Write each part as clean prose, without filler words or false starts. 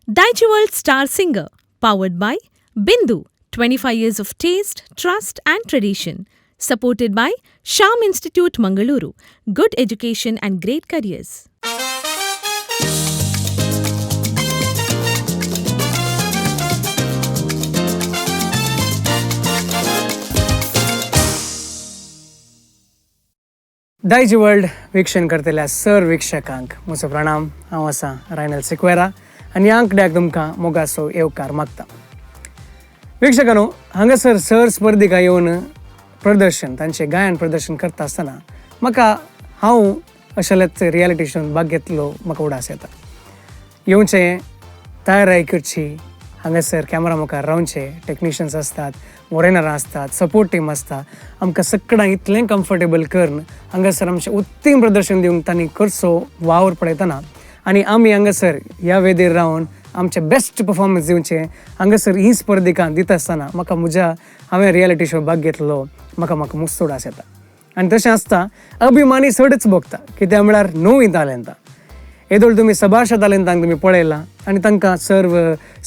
Daiichi World Star Singer, powered by Bindu, 25 years of taste, trust, and tradition. Supported by Sham Institute, Mangaluru, good education and great careers. Daiji world वीक्षण करतल्या सर वीक्षकांक म्हजो प्रणाम. हांव आसा रायनल सिक्वेरा आनी ह्या अंकड्याक तुमकां मोगाचो येवकार मागता. वीक्षकांनो, हांगासर सर स्पर्धिका येवन प्रदर्शन तांचें गायन प्रदर्शन करता आसतना हांव अशेलेच रियलिटी शोन भाग घेतलो म्हाका उडास येता. येवचें, तयारी करची, हांगासर कॅमेरा मुखार रावचें, टेक्निशियन्स आसतात, मोरेनरां आसतात, सपोर्ट टीम आसता. आमकां सगळ्यांक इतलें कम्फर्टेबल करून हांगासर आमचें उत्तीम प्रदर्शन दिवंक तांणी करचो वावर पळयतना आनी आमी हांगासर ह्या वेदेर रावन आमचें बेस्ट परफॉर्मन्स दिवचें हांगासर ही स्पर्धिकां दिता आसतना हांवें रियलिटी शो भाग घेतलो म्हाका मस्त उडास येता. आनी तशें आसता, अभिमानी चडच भोगता, कित्याक म्हळ्यार णव तालेंतां. येदोळ तुमी सभाषा तालेंतांक तुमी पळयलां आनी तांकां सर्व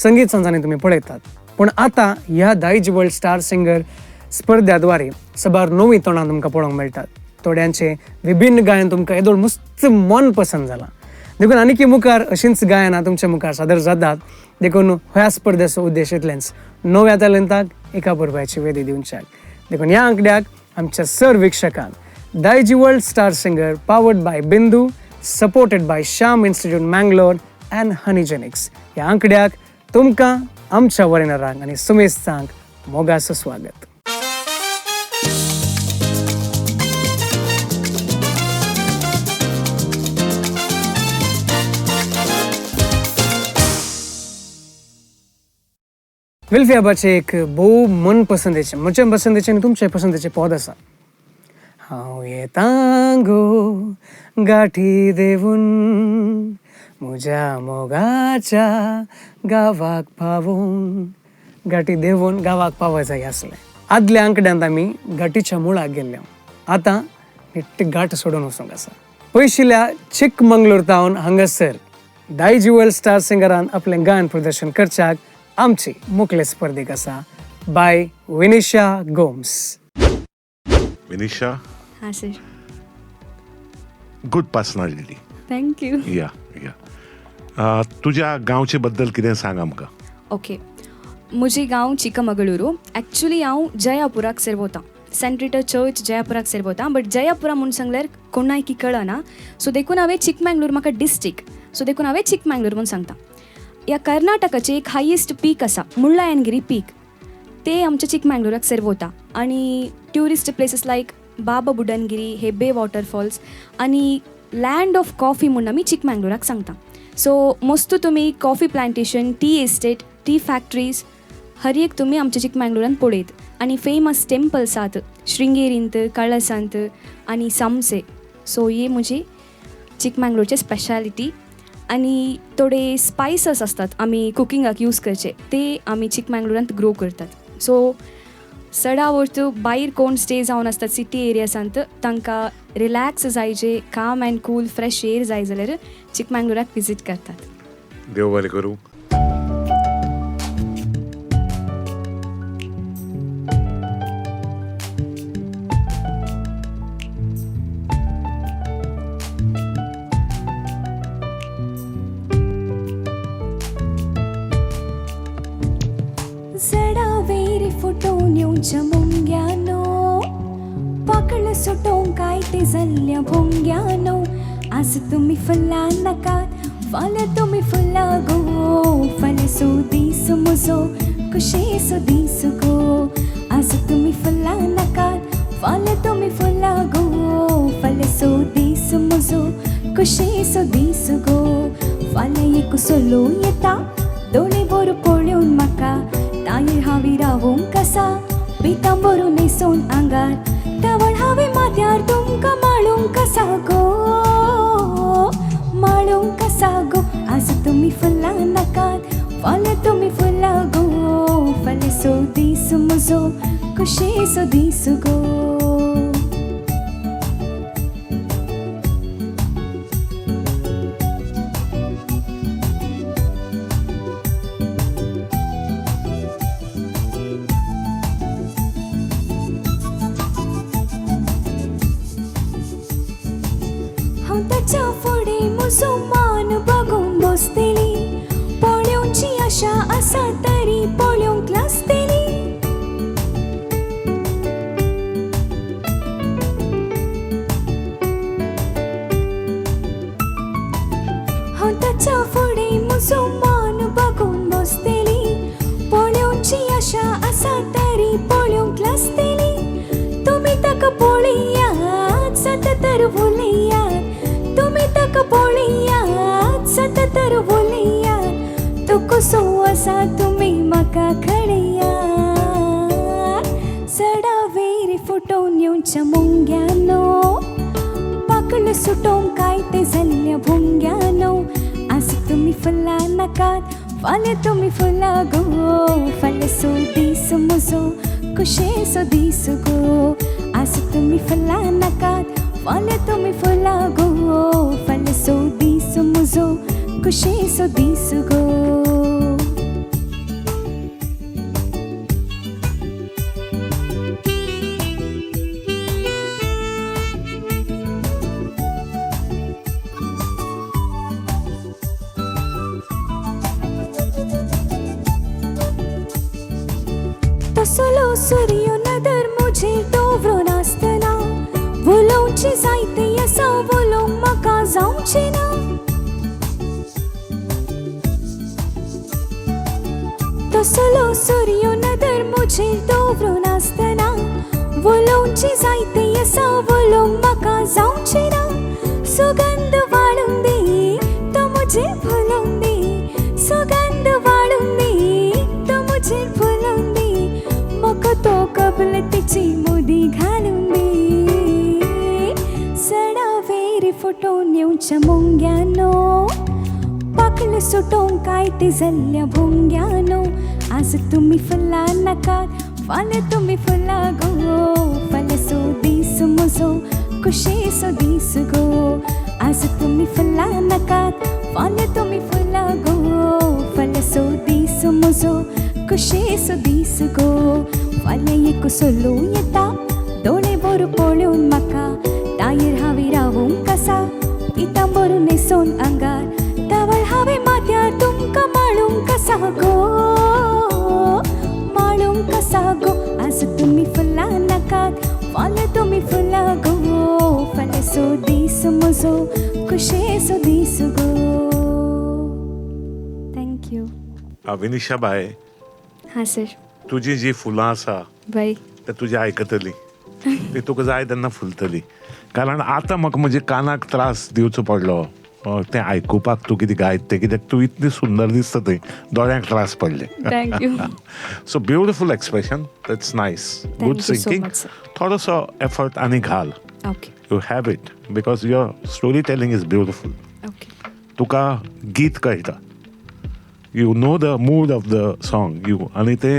संगीत संस्थांनी तुमी पळयतात. पूण आतां ह्या दायज वर्ल्ड स्टार सिंगर स्पर्धाद्वारे सबार नवी तोंडां तुमकां पळोवंक मेळटात. थोड्यांचें विभिन्न गायन तुमकां येदोळ मस्त मन पसंद जालां. देखून आनीक मुखार अशींच गायनां तुमच्या मुखार सादर जातात. देखून ह्या स्पर्धेचो उद्देश इतलेंच, नव्या तालेंताक एका बरोबराची वेदी दिवच्याक. देखून ह्या अंकड्याक आमच्या सर वीक्षकांक Daiji world star singer powered by Bindu, supported by Shyam institute Mangalore and Honeygenics ह्या अंकड्याक तुमकां आमच्या वरेनरांक आनी सुमेस्तांक मोगाचो स्वागत. वेल्फी आबाचें एक भोव म्हजे पसंदीचें आनी तुमचे पसंदीचें पद आसा. हांव येतां गो गाठी देवून म्हज्या मोगाच्या गांवाक पावून. गाठी देवून गांवाक पावूंक जाय आसलें. आदल्या अंकड्यांत आमी गाठीच्या मुळाक गेल्ले. आतां निट्ट गाठ सोडून वचूंक आसा. पयशिल्ल्या चिकमंगळूर तावन हांगासर दायजी वर्ल्ड स्टार सिंगरान आपलें गायन प्रदर्शन करच्याक आमची मुखेल स्पर्धीक आसा बाय विनिशा गोम्स. विनिशा, हाँ sir. Good personality. Thank you. या तुज्या गांवचे बद्दल कितें सांग आमकां. ओके, म्हजें गांव चिकमगळुरू. एक्चुली हांव जयापुराक सेरवतां. सेंट रिटर चर्च जयापुराक सेरवतां, बट जयापुरा म्हणून सांगल्यार कोणाय की कळना. सो देखून हांवें चिकमंगळूर म्हाका डिस्ट्रिक्ट, सो देखून हांवें चिकमंगळूर म्हणून सांगता. ह्या कर्नाटकाचें एक हायेस्ट पीक आसा, मुळ्ळायनगिरी पीक, ते आमच्या चिकमंगळुराक सेरवता. आनी ट्युरिस्ट प्लेसीस लायक बाबा बुडनगिरी, हेबे वॉटरफॉल्स आनी लँड ऑफ कॉफी म्हणून आमी चिकमंगळुराक सांगता. सो मस्त तुमी coffee plantation, tea estate, tea factories हर एक तुमी आमच्या चिकमंगळुरान पळयत. आनी फेमस टेम्पल्स आहात श्रिंगेरींत, कळसांत आनी सामसे. सो हे म्हजी चिकमंगळूरचे स्पेशालिटी. आनी थोडे स्पायसस असतात आमी कुकिंगाक यूज करचे, ते आमी चिकमंगळुरांत ग्रो करतात. सो सडा वर्त भायर कोण स्टे जावन आसतात सिटी एरियासांत, तांकां रिलॅक्स जायचे, काम अँड कूल फ्रेश एअर जाय जाल्यार चिकमंगळुराक विजीट करतात. देव बरें करूं. मुंग्यानो पाकळ सुटोंक काय ते जाल्ल्या भोंग्यानो. आज तुमी फुल्ला नाकात, फाल्यां तुमी फुल्ला गो. फाल्यां सो दीस म्हजो खुशेचो दीस गो. आज तुमी फुल्ला नाकात, फाल्यां तुमी फुल्ला गो. फाल्यां सो दीस म्हजो खुशेचो दीस गो. फाल्यां एक सोलो येता, दोळे बोर पळोवन म्हाका तायर हांवें रावोंक आसा. पितांबरू न्हेसोवन आंगार, तावळ हांवें माथ्यार तुमकां माळोवंक आसा गो. माळोवंक आसा गो. आज तुमी फुल्ला नाकात, फाल्यां तुमी फुल्ला गो. फाल्यां सो दीस म्हजो खुशेचो दीस गो. तर उलयात तुमी तक पळयात सततर उलयात तो कसो आसा तुमी म्हाका कळयात सडावेर फुटोवन येवच्या मुंग्यानो पाकळ सुटोवंक काय ते जाल्ल्या भुंग्यानो आज तुमी फुलां नाकात फाल्यां तुमी फुलां गो फाल्यां दीस म्हजो कुशेचो दीस गो आज तुमी फुलां नाकात फाल्यां तुमी फुलां गो फाल्यां दीस म्हजो कुशेचो दीस गो तसलो सूर्य नदर मुझे दवरून आसतना उलोवची जायते आसा उलोवंक म्हाका जावचें ना तसलो सूर्य नदर मुझे दवरून आसतना उलोवची जायते आसा उलोवंक म्हाका जावचें ना सुगंध वाळून दी तो मुझे फुलोवन दी सुगंध वाळून दी तो मुझे फुलोवन दी म्हाका तो कबलतीची मोदी घालून दी सडावेर फुटोवन येवच्या मुंग्यानो पाकळ सुटोवंक काय ते जाल्ल्या भुंग्यानो आज तुमी फुलां नाकात फाल्यां तुमी फुलां गो फाल्यां दीस म्हजो कुशेचो दीस गो आज तुमी फुलां नाकात फाल्यां तुमी फुलां गो फाल्यां दीस म्हजो कुशेचो दीस गो फाल्यां एक सोलो येता दोळे बोर पळोवन म्हाका तायर हांवें रावूंक आसा पितांबर न्हेसोवन आंगार तावळ हांवें माथ्यार तुमकां माळूंक आसा गो माळूंक आसा गो आज तुमी फुलां नाकात फाल्यां तुमी फुलां गो फाल्यां दीस म्हजो कुशेचो दीस गो थँक्यू. विनिशा बाय, हां सर. तुजी जी फुलां आसा बाय. ते तुजी आयकतली ती तुका जाय तेन्ना फुलतली. कारण आतां म्हाका म्हज्या कानाक त्रास दिवचो पडलो तें आयकुपाक तूं कितें गायत तें, कित्याक तूं इतली सुंदर दिसता थंय दोळ्यांक त्रास पडले. Thank you. So beautiful expression, that's nice, good you so singing. much, sir. थोडोसो एफर्ट आनी घाल, okay you have it, because your story telling is beautiful. Okay. तुका गीत कळटा, you know the mood of the song you. आनी ते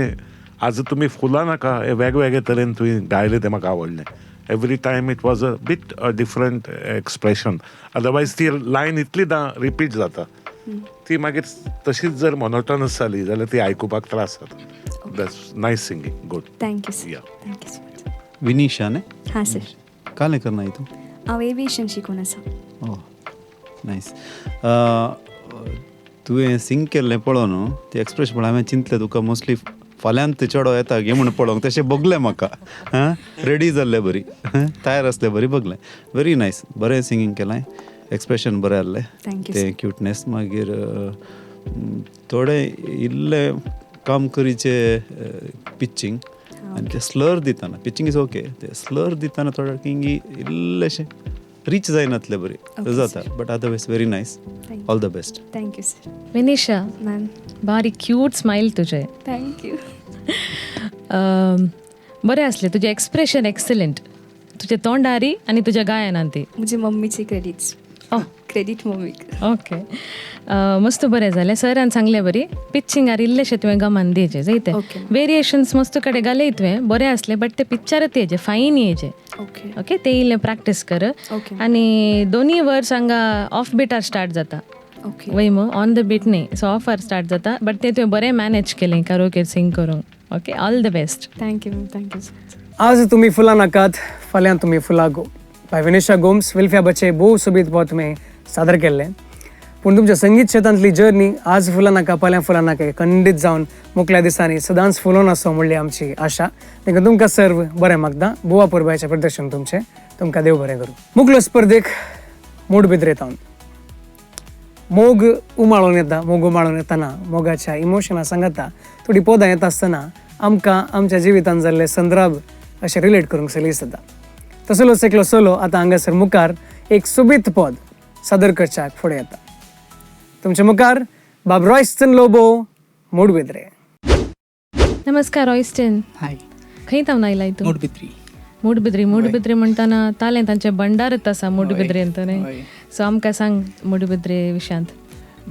आज तुमी फुलां नाका हे वेगवेगळे तरेन तुवें गायलें तें म्हाका आवडलें. Every time it was a bit a different expression. Otherwise ती लायन इतलीदां रिपीट जाता, ती मागीर तशीच जर मोनोटोनस जाली जाल्यार ती आयकुपाक त्रास जाता. That's nice singing, good. Thank you sir. Yeah. Thank you so much. Vinisha न्ही? हां सर. कालें करना तूं? हांव एविएशन शिकून आसा. ओ नायस. तुवें सिंग केल्लें पळोवन न्हू तें एक्सप्रेशन पळोवन हांवें चिंतलें तुका मोस्टली फाल्यां ते चेडो येता गे म्हूण पळोवंक, तशें बगलें म्हाका. रेडी जाल्लें बरी, तयार आसलें बरी, बगलें. व्हेरी नायस, बरें सिंगींग केलें, एक्सप्रेशन बरें आहलें. Thank you, तें क्यूटनेस. मागीर थोडें इल्लें काम करीचे पिच्चींग आनी ते स्लर दिताना, पिच्चींग इज ओके, ते स्लर दिताना थोडे किंगी इल्लेशें रीच जायनातलें बरी जाता. But otherwise very nice. All the best. Thank you sir. Vinisha, ma'am. भारी क्यूट स्माईल तुझे. थँक्यू. बरें असलें तुजें एक्सप्रेशन एक्सलंट, तुजे तोंडारी आनी तुज्या गायनांती. म्हजी मम्मीची क्रेडिट्स. क्रेडीट मम्मीक. ओके. मस्त बरें जालें. सरान सांगलें बरी पिच्चिंगार इल्लेशें तुवें गमान दिवचें जायते. Okay. वेरिएशन्स मस्त कडेन घालय तुवें, बरें असलें. बट ते पिक्चरात येजे फायन येजे. ओके. ओके, ते इल्लें प्रॅक्टीस कर. Okay. आनी दोनी वर्स हांगा ऑफ बिटार स्टार्ट जाता. ओके. वय मग ऑन द बीट न्ही, सो ऑफर स्टार्ट जाता. बट ते तुवें बरें मॅनेज केलें कारोके सिंग करूंक. Okay, all the best. Thank you ma'am. Thank you so much. आज तुमी फुलां नाकात फाल्यां तुमी फुलां गो बाय विनिशा गोम्स वेलफेअर बच्चे भोव सोबीत पद तुवें सादर केल्लें. पूण तुमच्या संगीत क्षेत्रांतली जर्नी आज फुलां नाका फाल्यां फुलां नाका खंडीत जावन मुखल्या दिसांनी सदांच फुलोवन आसो म्हणली आमची आशा. देखून तुमकां सर्व बरें मागता. बुवा पुरबायचें प्रदर्शन तुमचें, तुमकां देव बरें करूं. मुखल्यो स्पर्धेक मूड भितरेतावन मोग उमाळून येता. मोग उमाळून येतना मोगाच्या इमोशनां सांगता थोडीं पदां येता आसतना आमकां आमच्या जिवितांत जाल्ले संदर्भ अशें रिलेट करूंक सली जाता. तसलोच एकलो सोलो आतां हांगासर मुखार एक सुबीत पद सादर करच्याक फुडें येता. तुमचे मुखार बाब रॉयस्टन लोबो मूडबिद्रे. नमस्कार रॉयस्टन. हाय. खंय तावन आयलाय तूं? मूडबिद्री मूडबिद्रे म्हणटाना तालें तांचें भंडारच आसा मूडबिद्रेंत न्ही. हय. सो आमकां सांग मूडबिद्रे विशयांत.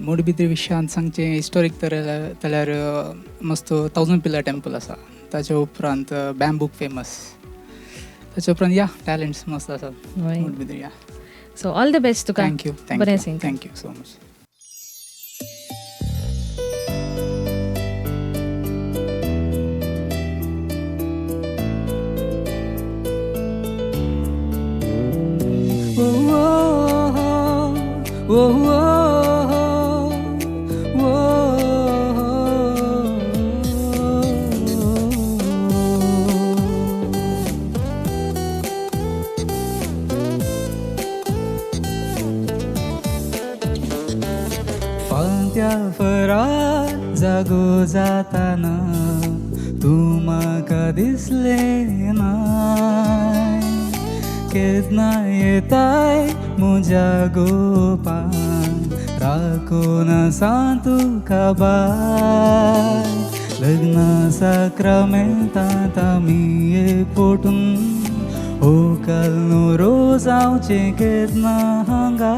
मूडबिद्री विशयांत सांगचें हिस्टोरीक जाल्यार मस्त 1000 पिलर टेंपल आसा. ताचे उपरांत बॅम्बूक फेमस. ताचे उपरांत टॅलंट्स मस्त आसात Moodbidri. So all the best तुका. थँक्यू बरें सिंग. Thank you so much. फांत्या फरार जागो जाताना तूं म्हाका दिसले नाय. केदना येताय म्हज्या गोपान राखून आसा तुका बाय. लग्ना साक्रामेंतांत आमी एकवटून होकाल न्हू रोज जावचें केदना हांगा.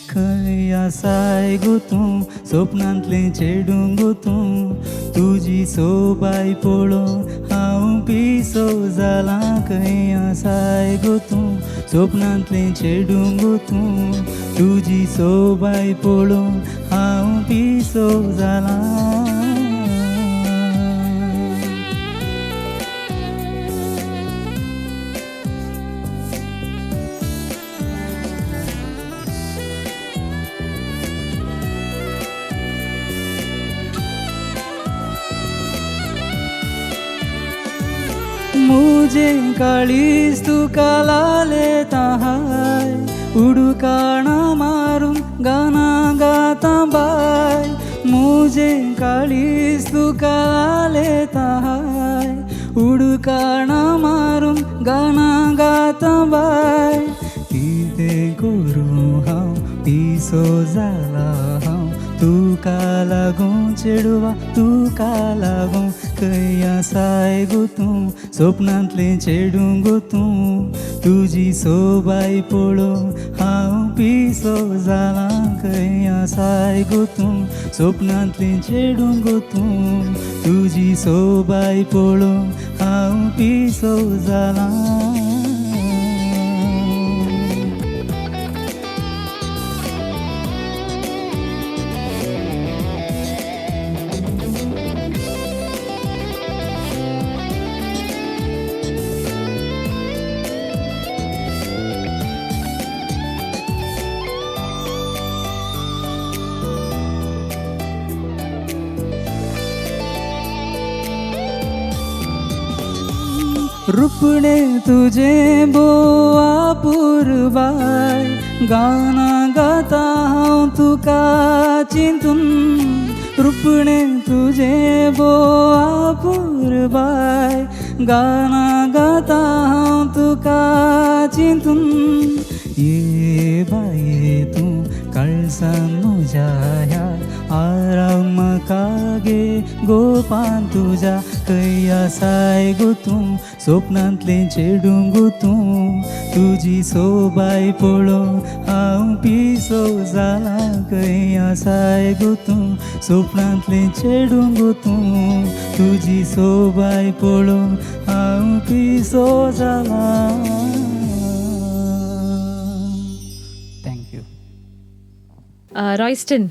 खंय आसाय गो तूं स्वप्नांतलें चेडूं गो तूं. तुजी सोबाय पळोवन हांव पिसो जालां. खंय आसाय गो तूं स्वप्नांतलें चेडूं गो तूं. तुजी सोबाय पळोवन हांव पिसो जालां. मुझे काळीज तुका लाले ताहाय. उडुकाणा मारून गाना गाता बाय. मुझे काळीज तुका लाले ताहाय. उडुकाणा मारून गाना गाता बाय. कितें करूं हांव पिसो जाला हांव. तुका लागून चेडवा तुका लागून. खंय आसाय गो तूं स्वप्नांतलें चेडूं गो तूं. तुजी सोबाय पळोवन हांव पिसो जालां. खंय आसाय गो तूं स्वप्नांतलें चेडूं गो तूं. तुजी सोबाय पळोवन हांव पिसो जालां. रुपणे तुझे बोआ पुरबाय. गाना गाता हांव तुका चिंतून. रुपणे तुझे बोआ पुरबाय. गाना गाता हांव तुका चिंतून. ये बाये तूं कळसान म्हज्या ह्या आराम म्हाका गे गोपान तुज्या. खंय आसाय गो तूं स्वप्नांतलें चेडूं गो तूं. तुजी सोबाय पळोवन हांव पिसो जालां. खंय आसाय गो तूं स्वप्नांतलें चेडूं गो तूं. तुजी सोबाय पळोवन हांव पिसो जालां. थँक्यू. रॉयस्टन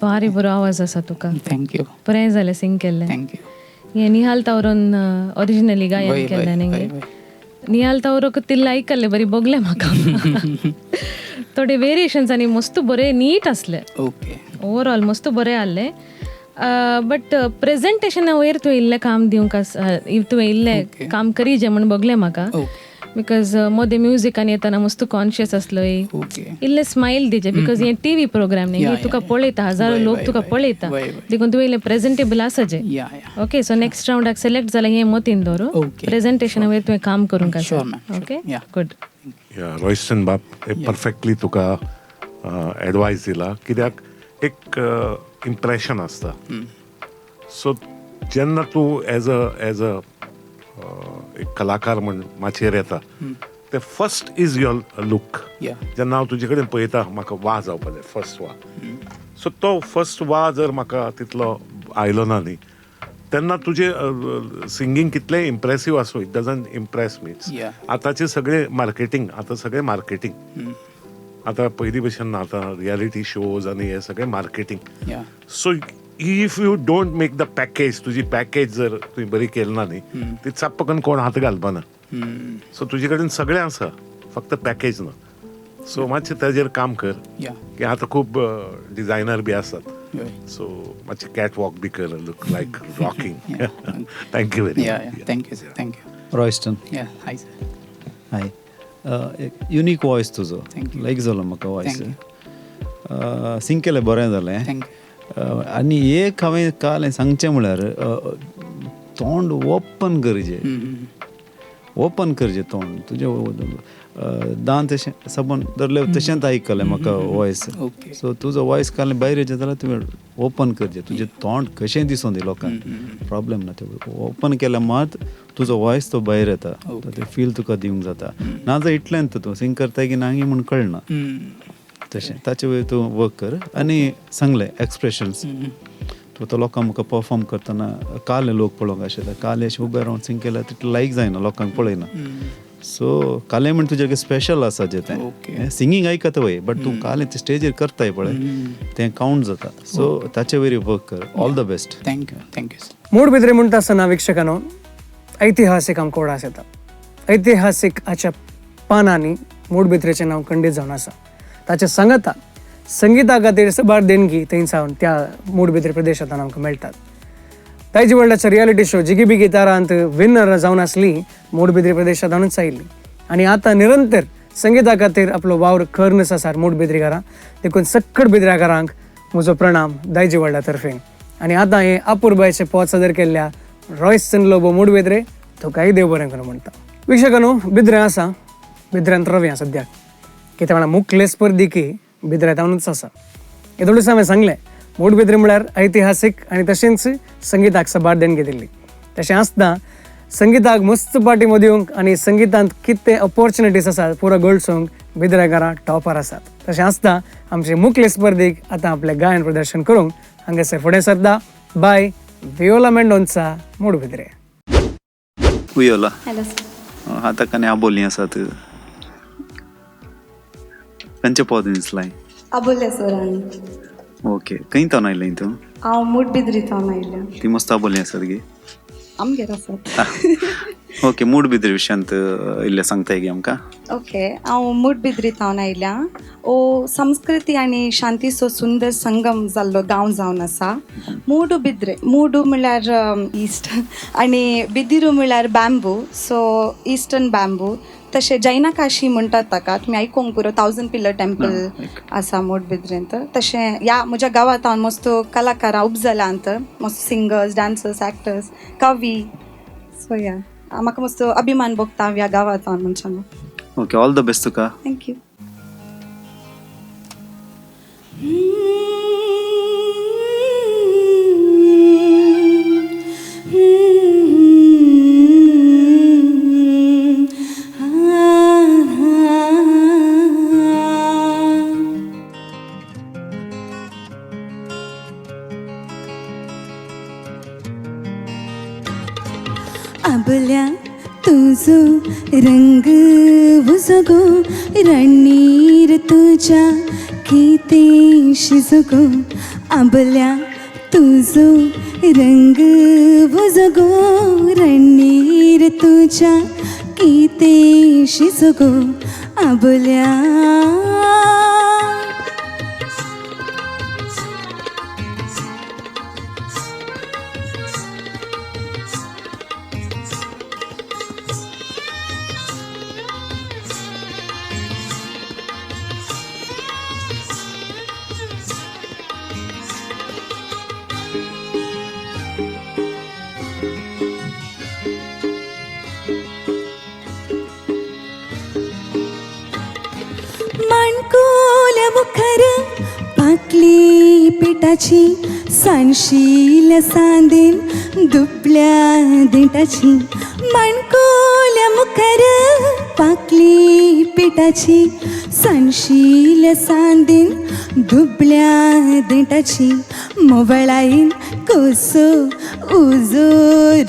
भारी बरो आवाज आसा तुका. थँक्यू. बरें जालें सिंग केल्लें. थँक्यू. हें निहाल तावरोन ओरिजिनली गायन केल्लें न्ही. निहाल तावरोक तिल्ला आयकल्लें बरी बोगलें म्हाका. थोडे वेरिएशन्स आनी मस्त बरे नीट असले. ओके. ओवरऑल मस्त बरें आहलें. बट प्रेजेंटेशना वयर तुवें इल्लें काम दिवंक तुवें इल्लें काम करी जें म्हण बोगलें म्हाका. बिकॉज मोदे म्युजिकान येताना मस्त कॉन्शियस असलोय ओके इल्ले स्माईल दिजे बिकॉज हे टीव्ही प्रोग्राम न्ही हे तुका पळयता हजारो लोक तुका पळयता देखून तुवें इल्लें प्रेझेंटेबल आसा जे या ओके सो नेक्स्ट राउंडाक सिलेक्ट जाल्यार हें मतीन दवरू Okay. प्रेझेंटेशना वयर तुवें काम करूंक आसा Sure, ma'am, sure. Okay Yeah. Good Royston बाब हे परफेक्टली तुका एडवायस दिला कित्याक एक इम्प्रेशन आसता सो जेन्ना तूं एज अ एक कलाकार म्हण माचयेर येता ते फर्स्ट इज युअर लूक या जेन्ना हांव तुजे कडेन पळयता म्हाका वा जावपा जाय फर्स्ट वा सो तो फर्स्ट वा जर म्हाका तितलो आयलो ना न्ही तेन्ना तुजे सिंगींग कितलें इम्प्रेसिव्ह आसूं it doesn't impress me Yeah. आतांचे सगळे मार्केटींग आतां पयलीं भशेन ना आतां रियालिटी शोज आनी हे सगळे मार्केटींग या so if you don't make the package तुजी पॅकेज जर तुवें बरी केली ना न्ही ती चाप्पकन कोण हात घालपाना सो तुजे कडेन सगळें आसा फक्त पॅकेज ना सो मातशें ताजेर काम कर या की आतां खूब डिझायनर बी आसात सो मातशें कॅट वॉक बी कर लूक लायक रॉकिंग थँक्यू व्हेरी या थँक्यू सर थँक्यू रॉयस्टन या हाय सर हाय एक युनीक वॉयस तुजो Thank you. लायक जालो म्हाका वॉयस Thank सिंग केलें बरें जालें थँक्यू आनी एक हांवें काल सांगचें म्हळ्यार तोंड ओपन करचें ओपन करचें तोंड तुजें दान तशें सबन धरलें तशेंच आयकलें म्हाका वॉयस Okay. सो तुजो वॉयस काल भायर येचें जाल्यार तुवें ओपन करचें तुजें तोंड कशें दिसूं दी लोकांक प्रॉब्लेम ना ते ओपन केल्यार मात तुजो वॉयस तो भायर येता Okay. ते फील तुका दिवंक जाता नाजाल्यार इतलेंत तूं सिंग करता की ना म्हूण कळना तशें ताचे वयर तूं वर्क कर आनी सांगलें एक्सप्रेशन्स तूं तो लोकांक म्हाका परफॉर्म करतना काले लोक पळोवंक आशिल्ले काले अशें उबे रावन सिंग केल्यार तितलें लायक जायना लोकांक पळयना सो काले म्हण तुजें स्पेशल आसा जें Okay. तें सिंगींग आयकता वय बट तूं काले ते स्टेजीर करताय पळय तें कावंट जाता सो ताचे वयर वर्क कर all the best thank you sir mood Bidre म्हणटा आसतना वीक्षकांनो ऐतिहासीक आमकां उडास येता ऐतिहासीक हाच्या पानांनी मूड बिद्रेचें नांव खंडीत जावन आसा ताचे सांगता संगीता खातीर सबार देणगी थंयसावन त्या मूड बिद्रे प्रदेशांतल्यान आमकां मेळटात ताजी वर्ल्डाच्या रियालिटी शो जिगी बिगी तारांत विनर जावन आसली मूड बिद्रे प्रदेशांतूनच आयिल्ली आनी आतां निरंतर संगीता खातीर आपलो वावर करनस आसा मूड बिद्रीकारां देखून सक्कड बिद्र्याकारांक म्हजो प्रणाम दायजी वर्ल्डा तर्फेन आनी आतां हे अपुर्बायचे पोत सादर केल्ल्या रॉयस्टन लोबो मूड बिद्रे तुकाय देव बरें करूं म्हणटा वीक्षकांनो बिद्रें आसा बिद्र्यांत रव्या सद्याक कित्याक म्हळ्यार मुखेल स्पर्धीकी बिद्र्यांतावनूच आसा हे थोडें हांवें सांगलें मूड बिद्रे म्हळ्यार ऐतिहासीक आनी तशेंच संगीताक सबार देणगी दिल्ली तशें आसता संगीताक मस्त पाटी दिवंक आनी संगीतांत कितें ऑपॉर्च्युनिटीज आसात पुरो गळसोवंक बिद्रेकारां टॉपर आसात तशें आसता आमचे मुखेल स्पर्धीक आतां आपलें गायन प्रदर्शन करूंक हांगासर फुडें सरता बाय विओला मेंडोन्सा मूड बिद्रे उयोला हॅलो सर आतां कांय आबोलीं आसात खंयचे पोद दिसलाय आबोले सरान ओके खंय तावन आयलें तूं हांव मूड बिद्रीतावन आयलें ती मस्त आबोलीं आसात गे आमगेर आसात ओके मूड बिद्रे विशयांत इल्लें सांगताय गे आमकां ओके हांव मूड बिद्रीतावन आयल्या ओ संस्कृती आनी शांतीचो सुंदर संगम जाल्लो गांव जावन आसा मूड बिद्रे मूड म्हळ्यार ईस्ट आनी बिदिरू म्हळ्यार बॅम्बू सो ईस्टर्न बॅम्बू तशें जैना काशी म्हणटात ताका तुमी आयकोंक पुरो 1000 पिलर टेंपल आसा मूड बिद्रेंत तशें ह्या म्हज्या गांवांत हांव मस्त कलाकारां उब जाल्यांत मस्त सिंगर्स डान्सर्स एक्टर्स कवी सो या म्हाका मस्त अभिमान भोगता ह्या गांवांत हांव मनशान ओके ऑल द बेस्ट तुका थँक्यू आबल्या तुझो रंग उजगो रणीर तुझ्या कितें शिजगो आबल्या तुझो रंग उजगो रणीर तुझ्या कितें शिजगो आबल्या पिठाची सांशील सांदेन दुबळ्या देठाची मणकोल्या मुखार पाकली पिठाची सांशील सांदेन दुबळ्या देठाची मोवळाईन कोसो उजो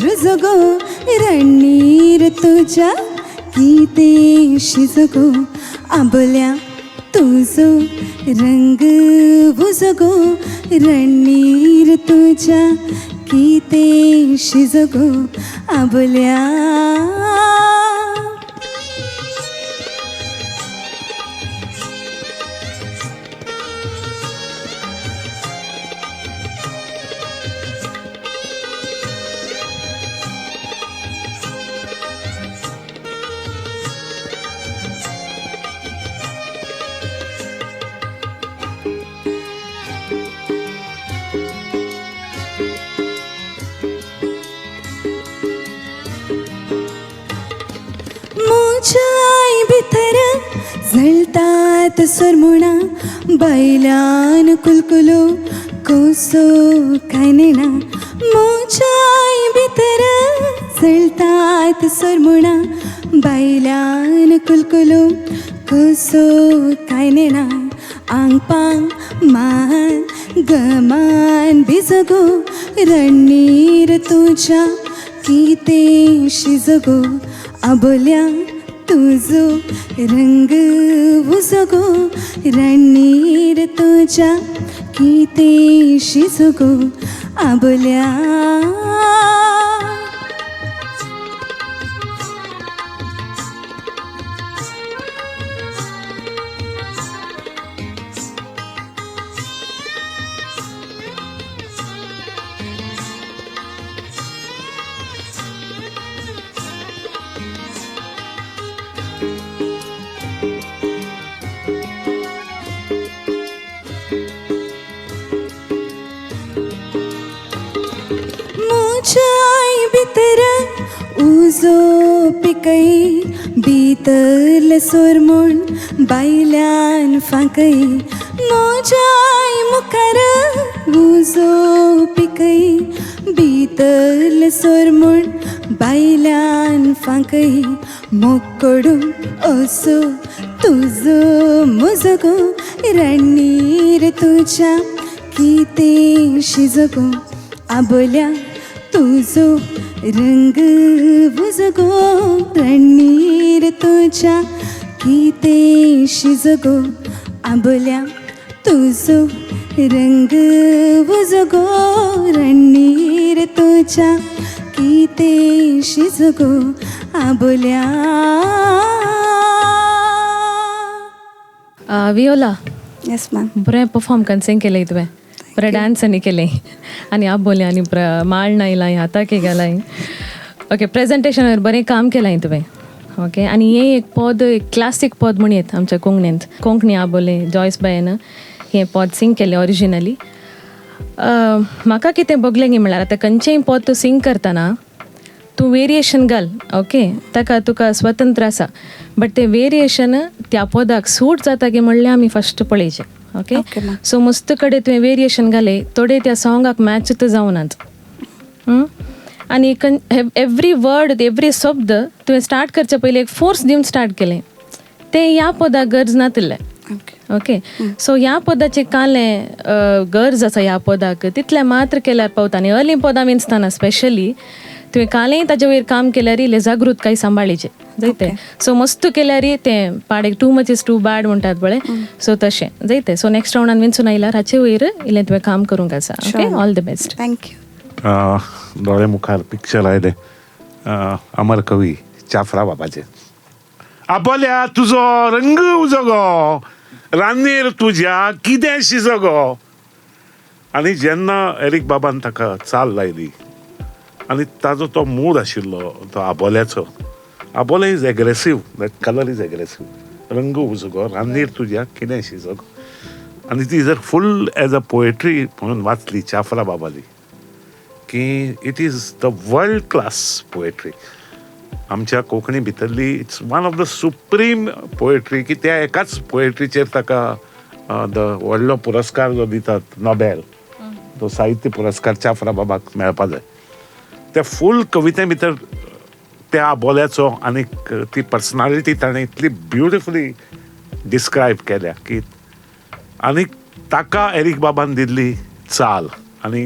रुजो गो रणनीर तुझ्या किते शिजो गो आंबल्या तुझो रंग बुजो गो रणनीर तुझ्या किते शिजो गो आंबल्या मोजाय भितर जळतात सरमुणा बैलान कुलकुलो कोसो काय नेणा मोजाय भितर जळतात सरमुणा बैलान कुलकुलो कोसो काय नेणा आंग पांग मान गमान भिजगो रणनीर तुझ्या किते शिजगो आबोल्या तुझो रंग उजगो रणनीर तुझ्या किते शिजगो आबोल्या मोजाय भितर उजो पिकई बीतल सोरमोण बायल्यान फांकई मोजाय मुखार उजो पिकई बीतल सोरमोण बायल्यान फांकई मोकोडून असो तुझो मुजगो रणनीर तुझ्या किते शिजगो आबोल्या तुझो रंग बुजगो रणनीर तुझ्या किते शिजगो आबोल्या तुझो रंग बुजगो रणनीर तुझ्या किते शिजगो आबोल्या वियोला येस मॅम बरें परफॉर्म कन्सेंग केलें तुवें बरें डान्स आनी केलें आनी आप बोलें आनी माळ नायलाय हाताक घालाय ओके प्रेजेंटेशनार बरें काम केलाय तुवें ओके आनी हें एक पद एक क्लासीक पद म्हण येत आमच्या कोंकणींत कोंकणी आबोलें जॉयस बायन हें पद सिंग केलें ऑरिजिनली म्हाका कितें बगलें गे म्हळ्यार आतां खंयचेंय पद तूं सिंग करतना तूं वेरिएशन घाल ओके ताका तुका स्वतंत्र आसा बट तें वेरिएशन त्या पदाक सूट जाता गे म्हणल्यार आमी फस्ट पळयचें ओके सो मस्त कडेन तुवें वेरिएशन घाले थोडे त्या सॉंगाक मॅच जावनात आनी एवरी वर्ड एवरी शब्द तुवें स्टार्ट करचे पयलीं एक फोर्स दिवन स्टार्ट केलें तें ह्या पदाक गरज नातलें ओके सो ह्या पदाचें कालें गरज आसा ह्या पदाक तितलें मात्र केल्यार पावता आनी अर्ली पदां विणसतना स्पेशली तुवें कालेंय ताजे वयर काम केल्यार इल्लें जागृतकाय सांबाळीचें जायते सो मस्त केल्यार तें पाडेक too much is too bad म्हणटात पळय सो तशें जायते सो नेक्स्ट रावंडान विंचून आयल्यार हाचे वयर इल्लें तुवें काम करूंक आसा okay all the best thank you दोळे मुखार पिक्चर आयले अमर कवी चाफरा बाबाचे आबोल्या तुजो रंग उजो गो रान्नीर तुज्या कितें शिजो गो आनी जेन्ना एरिक बाबान ताका चाल लायली आनी ताजो तो मूड आशिल्लो तो आबोल्याचो आबोले is aggressive that colour is aggressive रंग उजो गो रान्नीर तुज्या कितें शिजो गो आनी ती जर फूल एज अ पोएट्री म्हणून वाचली चाफरा बाबाली की it is the world class poetry आमच्या कोंकणी भितरली it's one of the supreme poetry की त्या एकाच पोएट्रीचेर ताका व्हडलो पुरस्कार जो दितात नोबेल तो साहित्य पुरस्कार चाफरा बाबाक मेळपा जाय. त्या फूल कविते भितर त्या आबोल्याचो आनीक ती पर्सनालिटी ताणें इतली ब्युटिफुली डिस्क्रायब केल्या की आनीक ताका एरिक बाबान दिल्ली चाल आनी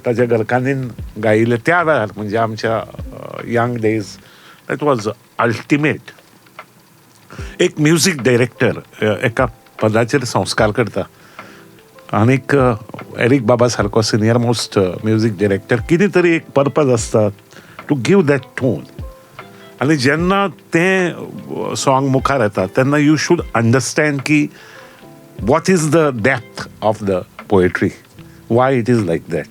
ताच्या घरकान्नीन गायिल्ले त्या वेळार म्हणजे आमच्या young days that was ultimate. एक म्युझिक डायरेक्टर एका पदाचेर संस्कार करता आनीक एरिक बाबा सारको सिनियर मोस्ट म्युझिक डायरेक्टर कितें तरी एक पर्पज आसता टू गिव दॅट टोन. आनी जेन्ना तें सॉंग मुखार येता तेन्ना यू शूड अंडरस्टँड की what is the depth of the poetry, why it is like that.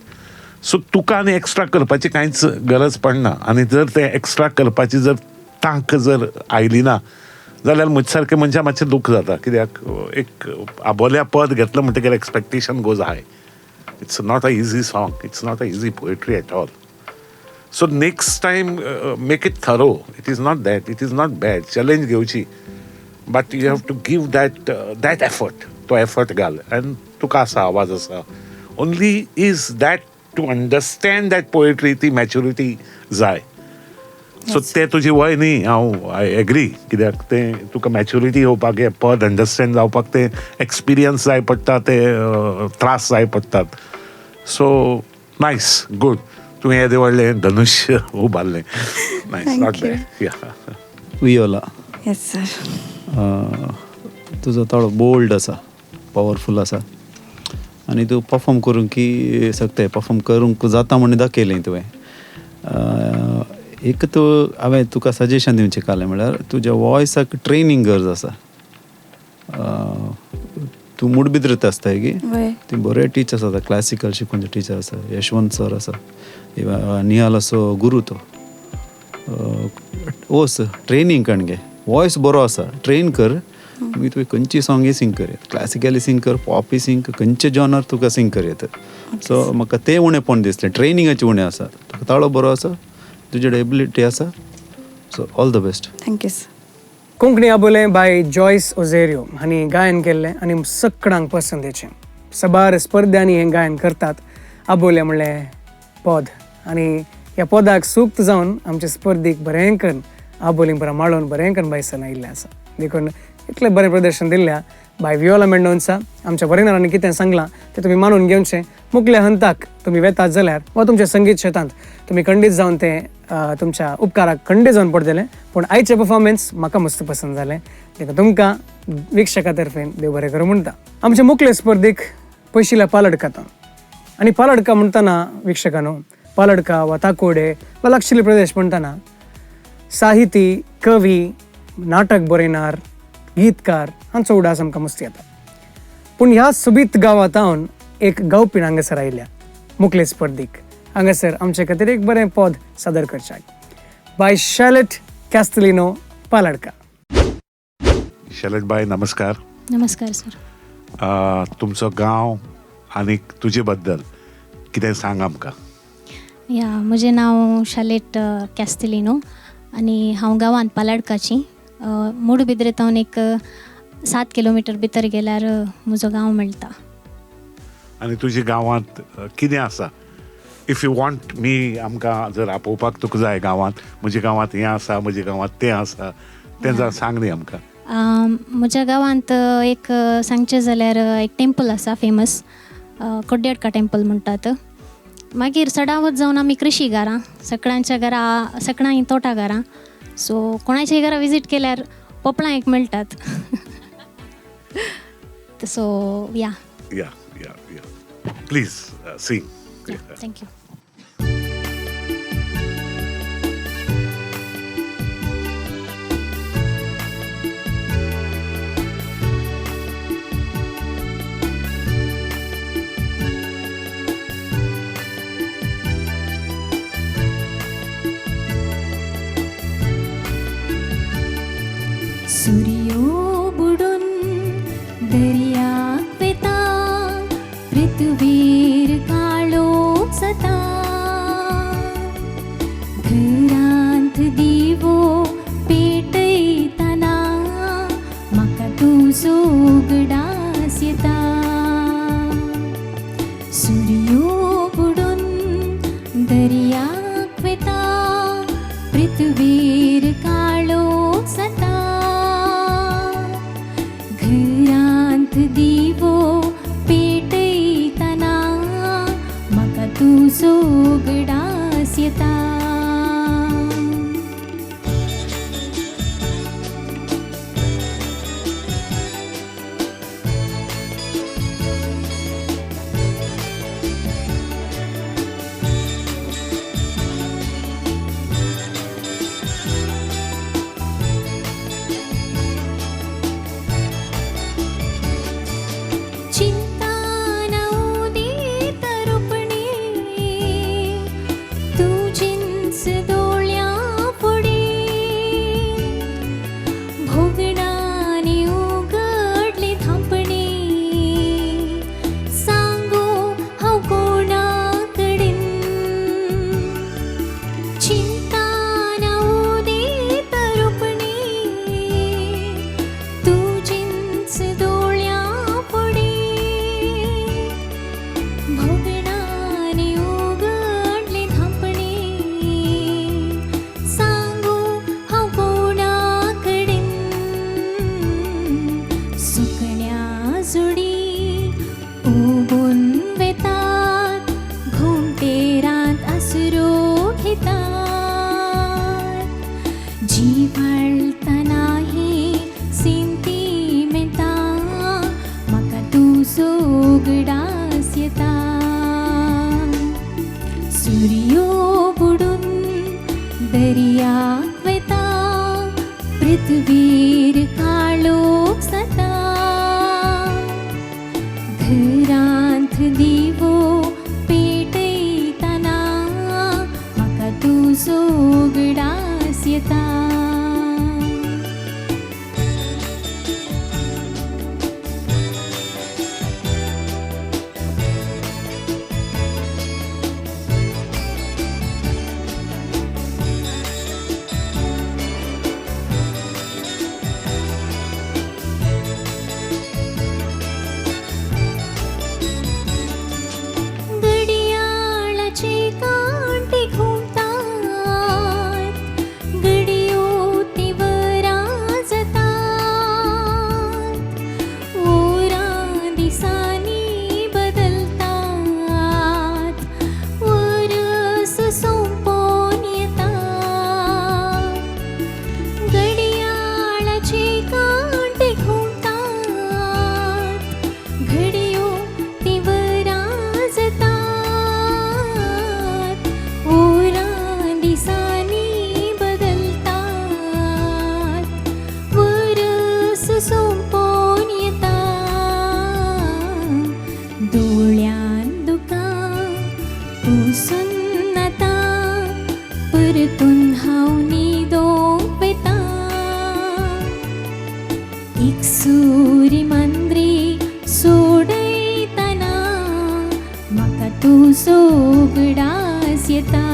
So तुका आनी एक्स्ट्रा करपाची कांयच गरज पडना. आनी जर तें एक्स्ट्रा करपाची जर तांक जर आयली ना जाल्यार म्हजे सारके मनशाक मातशें दूख जाता. कित्याक एक आबोल्या पद घेतलं म्हणटकीर expectation goes high. It's not a easy song, it's not a easy poetry at all. So next time make it through. It is not that, it is not bad. Challenge घेवची, but you have to give that effort. तो effort घाल आनी तुका आसा आवाज आसा. Only is that to understand that poetry ती maturity जाय. सो ते तुजी वय न्ही, हांव आय एग्री. कित्याक तें तुका मॅच्युरिटी येवपाक हें पद अंडरस्टँड जावपाक ते एक्सपिरियन्स जाय पडटा, ते त्रास जाय पडटात. So nice, good. तुवें येदें व्हडलें धनुश्य उबारलें. Nice, not bad. या वियोला, येस सर. तुजो थोडो बोल्ड आसा, पॉवरफूल आसा आनी तूं परफॉर्म करूंक की सकता. परफॉर्म करूंक जाता म्हणून दाखयलें तुवें. एक तूं हांवें तुका सजेशन दिवचें कालें म्हळ्यार तुज्या वॉयसाक ट्रेनींग गरज आसा. तूं मुडबिद्रत आसता की ती बरे टिचर्स आसा, क्लासिकल शिकोवचे टिचर आसा, यशवंत सर आसा, निहाल असो गुरू तो. वच ट्रेनींग कण घे. वॉयस बरो आसा, ट्रेन कर. मागीर तुवें खंयची सॉंगी सिंग कर येता, क्लासिकली सिंग कर, पॉपी सिंग कर, खंयचे जॉनर तुका सिंग कर येता. सो म्हाका तें उणेंपण दिसलें. ट्रेनिंगाचें उणें आसा. तुका ताळो बरो आसा, तुजे एबिलिटी आसा. So all the best. Thank you sir. Konkani आबोलें बाय जॉयस ओझेरियो हांणी गायन केल्लें आनी सगळ्यांक पसंदीचें. सबार स्पर्धांनी हें गायन करतात. आबोलें म्हणलें पद आनी ह्या पदाक सूक्त जावन आमचे स्पर्धीक बरेंकन आबोलीं बरें माळोवन बरेंकन बायसन आयिल्लें आसा. देखून इतलें बरें प्रदर्शन दिल्ल्या बाय वियोला मेंडोन्सा. आमच्या बरेनारांनी कितें सांगलां तें तुमी मानून घेवचें. मुखल्या हंताक तुमी वेतात जाल्यार वा तुमच्या संगीत क्षेत्रांत तुमी खंडीत जावन तें तुमच्या उपकाराक खंडीत जावन पडटलें. पूण आयचें परफॉर्मन्स म्हाका मस्त पसंद जालें. देखून तुमकां विक्षका तर्फेन देव बरें करूं म्हणटा. आमचे मुखले स्पर्धीक पयशिल्ल्या पालडकांत आनी पालडका म्हणटना विक्षकानो, पालडका वा ताकोडे वा लागशिल्ले प्रदेश म्हणटना साहिती, कवी, नाटक बरयणार, गीतकार हांचो उडास आमकां मस्ती येता. पूण ह्या सोबीत गांवांतावन एक गावपीण हांगासर आयल्या मुखले स्पर्धीक. हांगासर आमचे खातीर एक बरें पद सादर करच्याक bye Charlotte Castelino पालडका. Charlotte bye, नमस्कार. नमस्कार सर. तुमचो गांव आनी तुजे बद्दल कितें सांग आमकां. या म्हजें नांव शार्लेट कॅस्टेलिनो आनी हांव गांवांत पालडकाची. मुडबिद्रेतावन एक 7 किलोमिटर भितर गेल्यार म्हजो गांव मेळटा. आनी तुज्या गांवांत कितें आसा? इफ यू वॉन्ट मी आमकां जर आपोवपाक तुका जाय गांवांत, म्हज्या गांवांत हें आसा, म्हज्या गांवांत तें आसा, तें जर सांग न्ही आमकां. म्हज्या गांवांत एक सांगचें जाल्यार एक टेंपल आसा फेमस, कोड्डेडका टेंपल म्हणटात. मागीर सडावत जावन आमी कृशी घरां, सगळ्यांच्या घरा, सगळ्यांक तोटा घरां. सो कोणाच्याय घरा विजीट केल्यार पोपळां एक मेळटात. सो या प्लीज सिंग. थँक्यू. सूर्यो बुडून दर्याक वेता, पृथ्वीर काळोख जाता. घरांत दिवो पेटयतना म्हाका तुजो उगडास येता. सूर्य सूर्यो बुडून दर्याक वेता पृथ्वीर काळो सता घरांत दिवो पेटयतना म्हाका तुजो उगडास येता चिंता न उदीत रुपणे तुझींच दोळ्या फुडे भोगणाने उगडले धांपणे सांगू हांव कोणा कडेन चिंता न उदीत रुपणे तुझींच दोळ्या फुडे भोगणाने उगडले धांपणे सांगू हांव कोणा कडेन सुकण्या जुडी उबून वेतात घुमटेरांत आसरो घेतात जिवाळतना ही सेंटिमेंटां म्हाका तुजो उगडास येता सूर्यो बुडून दर्याक वेता पृथ्वीर काळोख जाता घरांत दिवो पेटयतना म्हाका तुजो उगडास येता घडियाळाचे कांटे घुमतात घडयो ती वरां जातात वरां दिसांनी बदलतात वरस सोंपोन येता घडियाळाचे कांटे घुमतात घडयो ती वरां जातात वरां दिसांनी बदलतात वरस सोंपोन येता दोळ्यान दुकां पुसून आतां परतून हांव न्हिदोंक वेता एक सुरी मांद्री सोडयतना म्हाका तुजो उगडास येता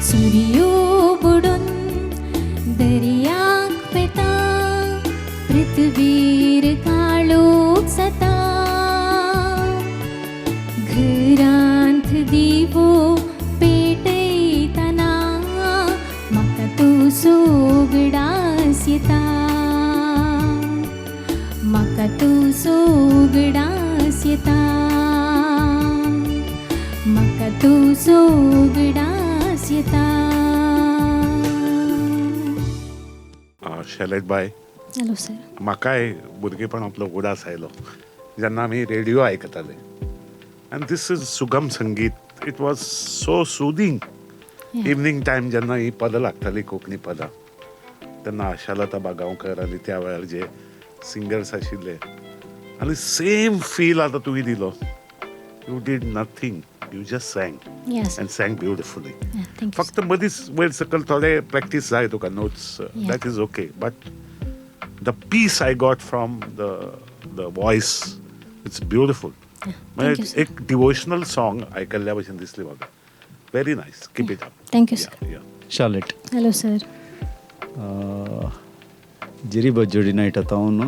सूर्यो बुडून दर्याक वेता पृथ्वीर काळोख जाता घरांत दिवो पेटयतना म्हाका तुजो उगडास येता म्हाका तुजो उगडास येता म्हाका तुजो उगडास येता शैलेश बाय हॅलो सर म्हाकाय भुरगेपणांतलो उगडास आयलो जेन्ना आमी रेडिओ आयकताले आनी दिस is sugam sangeet it was so soothing evening time जेन्ना ही पदां लागताली कोंकणी पदां तेन्ना आशालता बागांवकर आनी त्या वेळार जे सिंगर्स आशिल्ले आनी सेम फील आतां तुवें दिलो you did nothing you just sang yes and sang beautifully thank you फक्त मदींच वयर सकयल थोडे प्रॅक्टीस जाय तुका notes that is okay but the piece I got from the voice it's beautiful म्हणजे एक डिवोशनल सॉंग आयकल्ल्या भशेन दिसली म्हाका very nice keep it up thank you sir Charlotte hello sir ಜಿರಿ ಬಜ್ಜೋಡಿ ನೈಟ್ ತಾವನು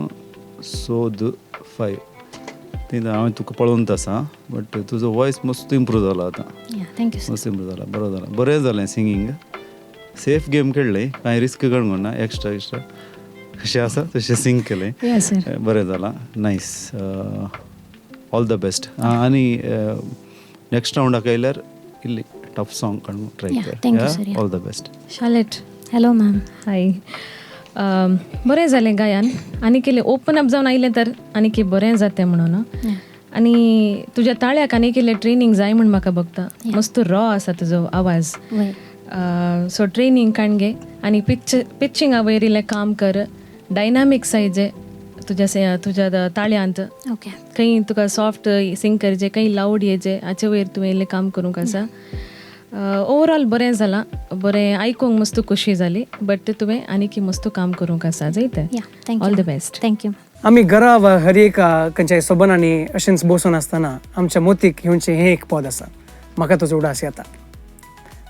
ಸೋದು 5 हांवें तुका पळोवन आसा बट तुजो वॉयस मस्त इम्प्रूव जालो आतां या थँक्यू सर. मस्त इम्प्रूव जाला बरें जालें सिंगींग. सेफ गेम खेळ्ळें कांय रिस्क काडूंक ना एक्स्ट्रा कशें आसा तशें सिंग केलें. या सर. बरें जालां नायस. All the best. आनी नेक्स्ट रावंडाक आयल्यार इल्ली टफ सॉंग काडूंक ट्राय Yeah, कर. thank you, sir, yeah. All the best. Charlotte hello ma'am. Hi. बरें जालें गायन आनी केलें ओपन अप जावन आयलें तर आनी की बरें जातें म्हणून. आनी तुज्या ताळ्याक आनी केलें ट्रेनींग जाय म्हण म्हाका बघता. मस्त रॉ आसा तुजो आवाज. वय. सो ट्रेनींग काणगे आनी पिच्चिंगा वयर इल्लें काम कर. डायनामिक्स जाय तुज्या ताळ्यांत. ओके. खंय तुका सॉफ्ट सिंग करचें खंय लावड येचें हाचे वयर तुवें इल्लें काम करूंक आसा. ओवरऑल बरें जालां. बरें आयकूंक मस्त खोशी जाली बट तुवें आनी की मस्त काम करूंक आसा जायतें. या thank you. All the best. Thank you. आमी घरा वा हर एका खंयच्याय सोबनांनी अशेंच बसून आसतना आमच्या मोतीक घेवचें हें एक पद आसा. म्हाका तुजो उडास येता.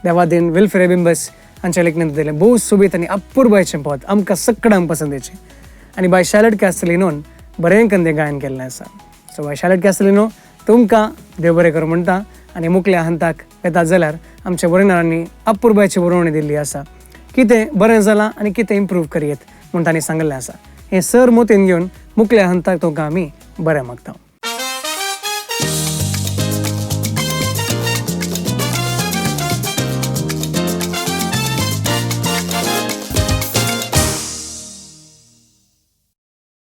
देवादीन विल्फ्रे बिंबस हांच्या लेखनांत दिलें भोव सोबीत आनी अपुर्बायेचें पद आमकां सगळ्यांक पसंदीचें. आनी बाय शार्लेट कॅस्टलिनोन बरें कंदें गायन केल्लें आसा. सो बाय शार्लेट कॅस्टलिनो तुमकां देव बरें कर म्हणटा आनी मुखल्या हंताक येतात जाल्यार आमच्या बरोवणाऱ्यांनी अपुर्बायेची बरोवणी दिल्ली आसा. कितें बरें जालां आनी कितें इम्प्रूव करयेत म्हूण तांणी सांगलें आसा. हें सर मोतीन घेवन मुखल्या हंताक तुमकां आमी बरें मागता.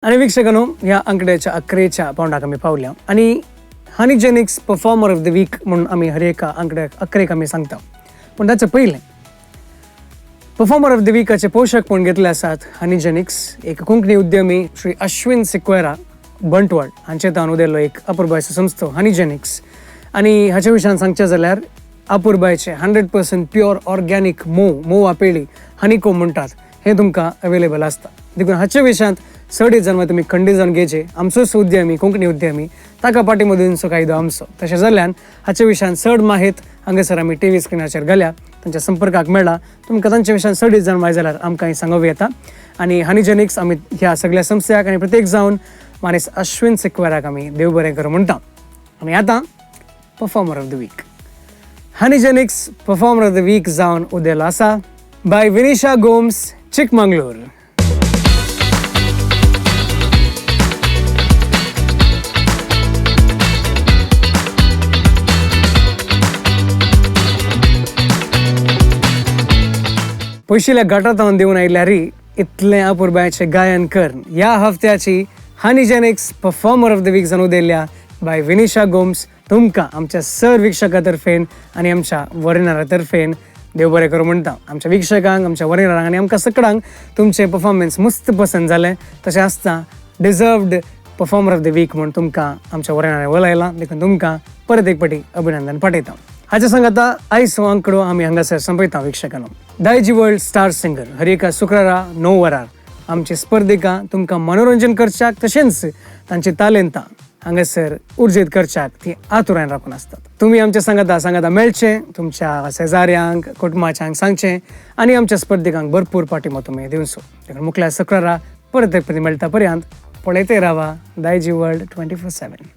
आणि वीक्षकांनो ह्या अंकड्याच्या 11च्या पावंडाक आमी पावल्या आनी हनीजेनिक्स परफॉर्मर ऑफ द वीक म्हणून आमी हर एका अंकड्याक 11 आमी सांगता. पूण ताचे पयलें परफॉर्मर ऑफ द वीकाचे पोषक म्हूण घेतले आसात हनीजेनिक्स एक कोंकणी उद्यमी श्री अश्विन सिक्वेरा बंटवाड हांचे तान उदेल्लो एक अपुर्बायेचो संस्थो हनीजेनिक्स. आनी हाचे विशयान सांगचें जाल्यार अपुर्बायेचे 100% प्युअर ऑर्गॅनिक मोव आपेळी हनीकोम म्हणटात हें तुमकां अवेलेबल आसता. देखून हाचे विशयांत चड जेन्ना तुमी खंडी जावन घेवचे आमचोच उद्यमी कोंकणी उद्यमी ताका पाठीमदींचो कायदो आमचो. तशें जाल्ल्यान हाचे विशयान चड माहीत हांगासर आमी टीव्ही स्क्रिनाचेर घाल्या तांच्या संपर्काक मेळ्ळा. तुमकां तांचे विशयान चड जाणवाय जाल्यार आमकां सांगूं येता. आनी हनीजेनिक्स आमी ह्या सगळ्या संस्थाक आनी प्रत्येक जावन मानेस अश्विन सिक्वेराक आमी देव बरें कर म्हणटा. आनी आतां performer of the week Honeygenics performer of the week जावन उदेलो आसा बाय विनिशा गोम्स चिकमंगळूर. पयशिल्ल्या गटांत दिवन आयिल्ल्यारी इतलें अपुर्बायेचें गायन कर ह्या हफ्त्याची Honeygenics performer of the week जावन उदेल्ल्या बाय विनिशा गोम्स तुमकां आमच्या सर विक्षका तर्फेन आनी आमच्या वरिणारा तर्फेन देव बरें करूं म्हणटा. आमच्या विक्षकांक आमच्या वरिणारांक आनी आमकां सगळ्यांक तुमचें परफॉर्मन्स मस्त पसंद जालें. तशें आसता deserved performer of the week म्हूण तुमकां आमच्या वरिणाऱ्या वलयलां. देखून तुमकां परत एक फावटी अभिनंदन पाठयता. हाचे सांगता आयज हो अंकडो आमी हांगासर संपयता वीक्षकांनो. दायजी वर्ल्ड स्टार सिंगर हर एका शुक्रारा 9 वरार आमची स्पर्धिकां तुमकां मनोरंजन करच्याक तशेंच तांची तालेंतां हांगासर उर्जीत करच्याक ती आतुरान राखून आसतात. तुमी आमच्या सांगता मेळचें तुमच्या शेजाऱ्यांक कुटुंबाच्यांक सांगचें आनी आमच्या स्पर्धिकांक भरपूर पाठिंबो तुमी दिवचो. देखून मुखल्या शुक्रारा परत एक फावटी मेळटा पर्यंत पळयते रावा दायजी वर्ल्ड 24/7.